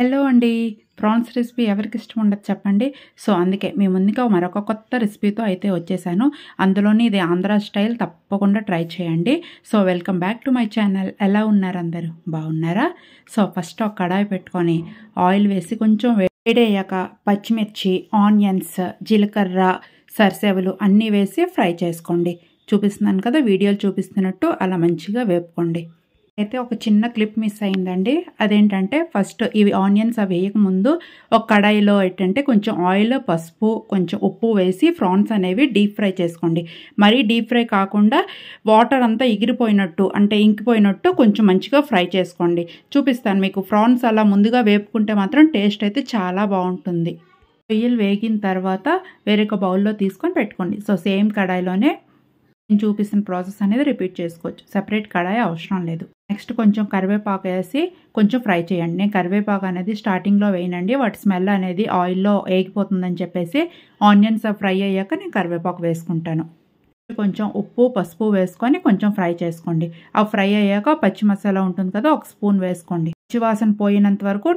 Hello అండి. Prawns recipe ఎవరికి ఇష్టం ఉండదు చెప్పండి. సో, అందుకే మీ ముందుగా మరొక కొత్త రెసిపీతో అయితే వచ్చేసాను. అందులోని ఇది ఆంధ్ర స్టైల్ తప్పకుండా ట్రై చేయండి. So, welcome back to my channel. ఎలా ఉన్నారు అందరూ? బాగున్నారా? సో, ఫస్ట్ ఒక కడాయి పెట్టుకొని ఆయిల్ వేసి కొంచెం వేడయ్యాక పచ్చిమిర్చి, ఆనియన్స్, జీలకర్ర, సరిసెవలు అన్నీ వేసి ఫ్రై చేసుకోండి. చూపిస్తున్నాను కదా, వీడియోలు చూపిస్తున్నట్టు అలా మంచిగా వేపుకోండి. అయితే ఒక చిన్న క్లిప్ మిస్ అయిందండి. అదేంటంటే ఫస్ట్ ఇవి ఆనియన్స్ అవి వేయకముందు ఒక కడాయిలో ఏంటంటే కొంచెం ఆయిల్, పసుపు, కొంచెం ఉప్పు వేసి ప్రాన్స్ అనేవి డీప్ ఫ్రై చేసుకోండి. మరీ డీప్ ఫ్రై కాకుండా వాటర్ అంతా ఎగిరిపోయినట్టు అంటే ఇంకిపోయినట్టు కొంచెం మంచిగా ఫ్రై చేసుకోండి. చూపిస్తాను మీకు. ప్రాన్స్ అలా ముందుగా వేపుకుంటే మాత్రం టేస్ట్ అయితే చాలా బాగుంటుంది. రొయ్యలు వేగిన తర్వాత వేరొక బౌల్లో తీసుకొని పెట్టుకోండి. సో, సేమ్ కడాయిలోనే నేను చూపిస్తున్న ప్రాసెస్ అనేది రిపీట్ చేసుకోవచ్చు. సెపరేట్ కడాయి అవసరం లేదు. నెక్స్ట్ కొంచెం కరివేపాకు వేసి కొంచెం ఫ్రై చేయండి. నేను కరివేపాకు అనేది స్టార్టింగ్లో వేయనండి, వాటి స్మెల్ అనేది ఆయిల్లో వేగిపోతుందని చెప్పేసి ఆనియన్స్ ఫ్రై అయ్యాక నేను కరివేపాకు వేసుకుంటాను. కొంచెం ఉప్పు, పసుపు వేసుకొని కొంచెం ఫ్రై చేసుకోండి. ఆ ఫ్రై అయ్యాక పచ్చి మసాలా ఉంటుంది కదా, ఒక స్పూన్ వేసుకోండి. పచ్చివాసన పోయినంత వరకు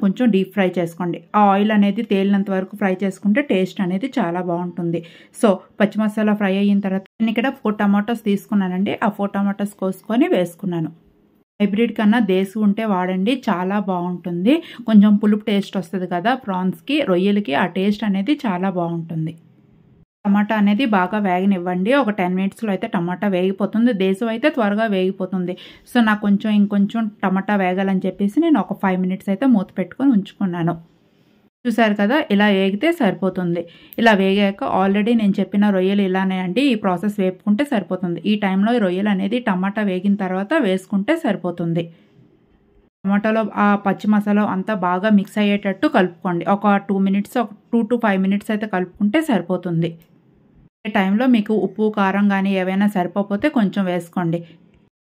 కొంచెం డీప్ ఫ్రై చేసుకోండి. ఆ ఆయిల్ అనేది తేలినంత వరకు ఫ్రై చేసుకుంటే టేస్ట్ అనేది చాలా బాగుంటుంది. సో, పచ్చి మసాలా ఫ్రై అయిన తర్వాత నేను ఇక్కడ 4 టమాటోస్ తీసుకున్నానండి. ఆ 4 టమాటోస్ కోసుకొని వేసుకున్నాను. హైబ్రిడ్ కన్నా దేశీ ఉంటే వాడండి, చాలా బాగుంటుంది. కొంచెం పులుపు టేస్ట్ వస్తుంది కదా ప్రాన్స్కి, రొయ్యలకి ఆ టేస్ట్ అనేది చాలా బాగుంటుంది. టమాటా అనేది బాగా వేగనివ్వండి. ఒక 10 మినిట్స్లో అయితే టమాటా వేగిపోతుంది. దేశం అయితే త్వరగా వేగిపోతుంది. సో, నాకు ఇంకొంచెం టమాటా వేగాలని చెప్పేసి నేను ఒక 5 మినిట్స్ అయితే మూత పెట్టుకొని ఉంచుకున్నాను. చూసారు కదా, ఇలా వేగితే సరిపోతుంది. ఇలా వేగాక ఆల్రెడీ నేను చెప్పిన రొయ్యలు ఇలానే అండి, ఈ ప్రాసెస్ వేపుకుంటే సరిపోతుంది. ఈ టైంలో రొయ్యలు అనేది టమాటా వేగిన తర్వాత వేసుకుంటే సరిపోతుంది. టమాటాలో ఆ పచ్చి మసాలా అంతా బాగా మిక్స్ అయ్యేటట్టు కలుపుకోండి. ఒక 2 మినిట్స్, ఒక 2 to 5 మినిట్స్ అయితే కలుపుకుంటే సరిపోతుంది. ఈ టైంలో మీకు ఉప్పు, కారం కానీ ఏవైనా సరిపోతే కొంచెం వేసుకోండి.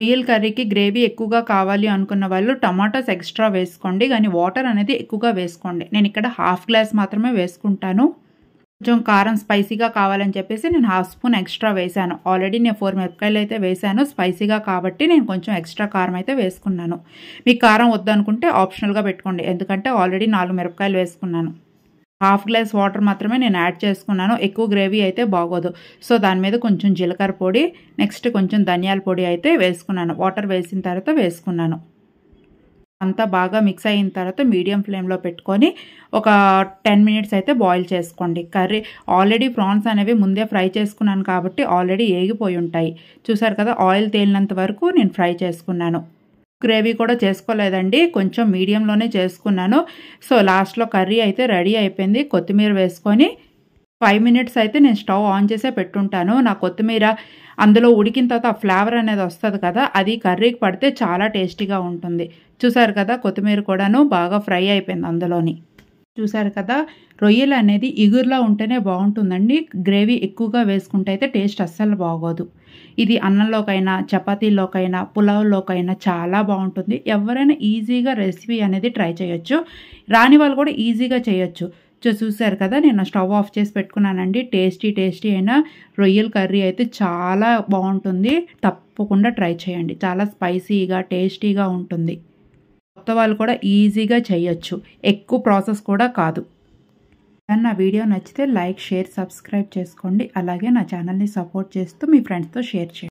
రొయ్యల కర్రీకి గ్రేవీ ఎక్కువగా కావాలి అనుకున్న వాళ్ళు టమాటాస్ ఎక్స్ట్రా వేసుకోండి, కానీ వాటర్ అనేది ఎక్కువగా వేసుకోండి. నేను ఇక్కడ హాఫ్ గ్లాస్ మాత్రమే వేసుకుంటాను. కొంచెం కారం స్పైసీగా కావాలని చెప్పేసి నేను 1/2 స్పూన్ ఎక్స్ట్రా వేసాను. ఆల్రెడీ నేను 4 మిరపకాయలు అయితే వేసాను స్పైసీగా కాబట్టి నేను కొంచెం ఎక్స్ట్రా కారం అయితే వేసుకున్నాను. మీకు కారం వద్దనుకుంటే ఆప్షనల్గా పెట్టుకోండి, ఎందుకంటే ఆల్రెడీ 4 మిరపకాయలు వేసుకున్నాను. హాఫ్ గ్లాస్ వాటర్ మాత్రమే నేను యాడ్ చేసుకున్నాను. ఎక్కువ గ్రేవీ అయితే బాగోదు. సో, దాని మీద కొంచెం జీలకర్ర పొడి, నెక్స్ట్ కొంచెం ధనియాల పొడి అయితే వేసుకున్నాను. వాటర్ వేసిన తర్వాత వేసుకున్నాను. అంతా బాగా మిక్స్ అయిన తర్వాత మీడియం ఫ్లేమ్లో పెట్టుకొని ఒక 10 మినిట్స్ అయితే బాయిల్ చేసుకోండి. కర్రీ ఆల్రెడీ ప్రాన్స్ అనేవి ముందే ఫ్రై చేసుకున్నాను కాబట్టి ఆల్రెడీ ఏగిపోయి ఉంటాయి. చూసారు కదా, ఆయిల్ తేలినంత వరకు నేను ఫ్రై చేసుకున్నాను. గ్రేవీ కూడా చేసుకోలేదండి, కొంచెం మీడియంలోనే చేసుకున్నాను. సో, లాస్ట్లో కర్రీ అయితే రెడీ అయిపోయింది. కొత్తిమీర వేసుకొని 5 మినిట్స్ అయితే నేను స్టవ్ ఆన్ చేసే పెట్టుంటాను. నా కొత్తిమీర అందులో ఉడికిన తర్వాత ఆ ఫ్లేవర్ అనేది వస్తుంది కదా, అది కర్రీకి పడితే చాలా టేస్టీగా ఉంటుంది. చూసారు కదా, కొత్తిమీర కూడాను బాగా ఫ్రై అయిపోయింది అందులోని. చూసారు కదా, రొయ్యలు అనేది ఇగురులా ఉంటేనే బాగుంటుందండి. గ్రేవీ ఎక్కువగా వేసుకుంటే అయితే టేస్ట్ అస్సలు బాగోదు. ఇది అన్నంలోకైనా, చపాతీలోకైనా, పులావ్లోకైనా చాలా బాగుంటుంది. ఎవరైనా ఈజీగా రెసిపీ అనేది ట్రై చేయొచ్చు. రాని వాళ్ళు కూడా ఈజీగా చేయొచ్చు. చూసారు కదా, నేను స్టవ్ ఆఫ్ చేసి పెట్టుకున్నానండి. టేస్టీ అయిన రొయ్యల కర్రీ అయితే చాలా బాగుంటుంది. తప్పకుండా ట్రై చేయండి. చాలా స్పైసీగా, టేస్టీగా ఉంటుంది. కొత్త వాళ్ళు కూడా ఈజీగా చేయొచ్చు. ఎక్కువ ప్రాసెస్ కూడా కాదు. నా వీడియో నచ్చితే లైక్, షేర్, సబ్స్క్రైబ్ చేసుకోండి. అలాగే నా ఛానల్ని సపోర్ట్ చేస్తూ మీ ఫ్రెండ్స్తో షేర్ చేయండి.